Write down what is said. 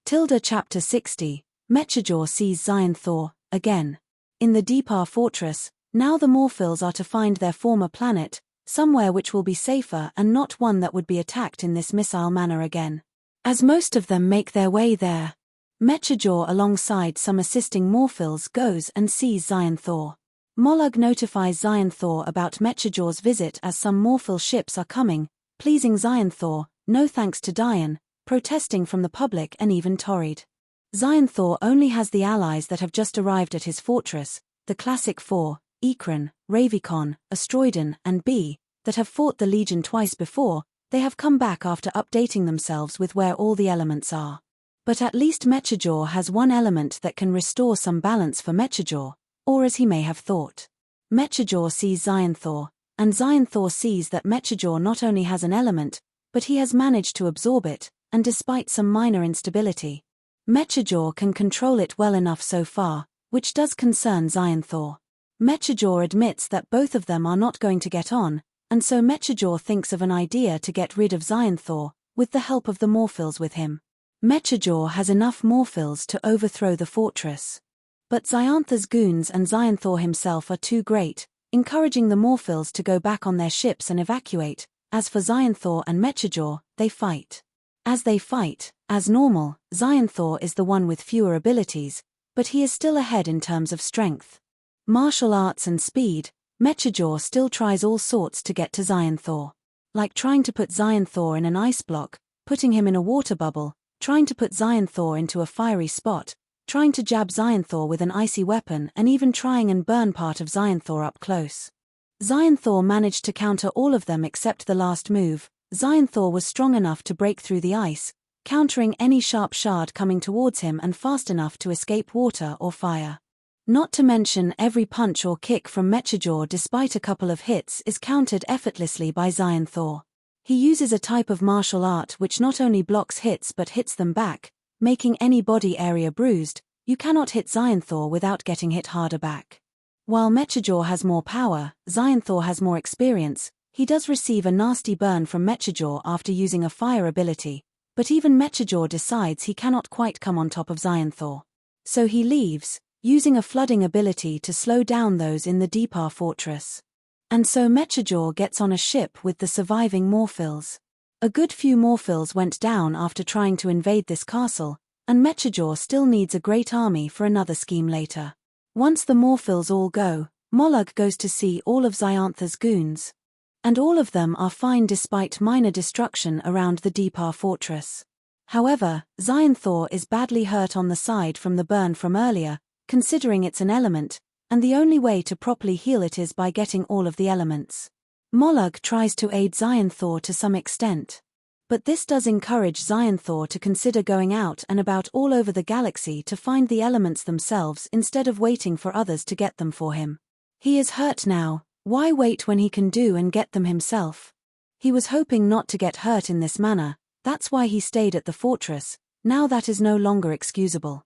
Chapter 60, Mechajor sees Xionthor, again. In the Deepar fortress, now the Morphils are to find their former planet, somewhere which will be safer and not one that would be attacked in this missile manner again. As most of them make their way there, Mechajor alongside some assisting Morphils goes and sees Xionthor. Mollug notifies Xionthor about Mechajor's visit as some Morphil ships are coming, pleasing Xionthor, no thanks to Dian, protesting from the public and even Torrid. Xionthor only has the allies that have just arrived at his fortress, the Classic Four, Ekron, Ravicon, Astroidon, and B, that have fought the Legion twice before. They have come back after updating themselves with where all the elements are. But at least Mechajor has one element that can restore some balance for Mechajor, or as he may have thought. Mechajor sees Xionthor, and Xionthor sees that Mechajor not only has an element, but he has managed to absorb it, and despite some minor instability, Mechajor can control it well enough so far, which does concern Xionthor. Mechajor admits that both of them are not going to get on, and so Mechajor thinks of an idea to get rid of Xionthor, with the help of the Morphils with him. Mechajor has enough Morphils to overthrow the fortress. But Xionthor's goons and Xionthor himself are too great, encouraging the Morphils to go back on their ships and evacuate. As for Xionthor and Mechajor, they fight. As they fight, as normal, Xionthor is the one with fewer abilities, but he is still ahead in terms of strength. Martial arts and speed, Mechajor still tries all sorts to get to Xionthor. Like trying to put Xionthor in an ice block, putting him in a water bubble, trying to put Xionthor into a fiery spot, trying to jab Xionthor with an icy weapon, and even trying and burn part of Xionthor up close. Xionthor managed to counter all of them except the last move. Xionthor was strong enough to break through the ice, countering any sharp shard coming towards him and fast enough to escape water or fire. Not to mention every punch or kick from Mechajor despite a couple of hits is countered effortlessly by Xionthor. He uses a type of martial art which not only blocks hits but hits them back, making any body area bruised. You cannot hit Xionthor without getting hit harder back. While Mechajor has more power, Xionthor has more experience. He does receive a nasty burn from Mechajor after using a fire ability, but even Mechajor decides he cannot quite come on top of Xionthor. So he leaves, using a flooding ability to slow down those in the Deepar fortress. And so Mechajor gets on a ship with the surviving Morphils. A good few Morphils went down after trying to invade this castle, and Mechajor still needs a great army for another scheme later. Once the Morphils all go, Mollug goes to see all of Xionthor's goons. And all of them are fine despite minor destruction around the Deepar fortress. However, Xionthor is badly hurt on the side from the burn from earlier, considering it's an element, and the only way to properly heal it is by getting all of the elements. Mollug tries to aid Xionthor to some extent. But this does encourage Xionthor to consider going out and about all over the galaxy to find the elements themselves instead of waiting for others to get them for him. He is hurt now, why wait when he can do and get them himself? He was hoping not to get hurt in this manner, that's why he stayed at the fortress. Now that is no longer excusable.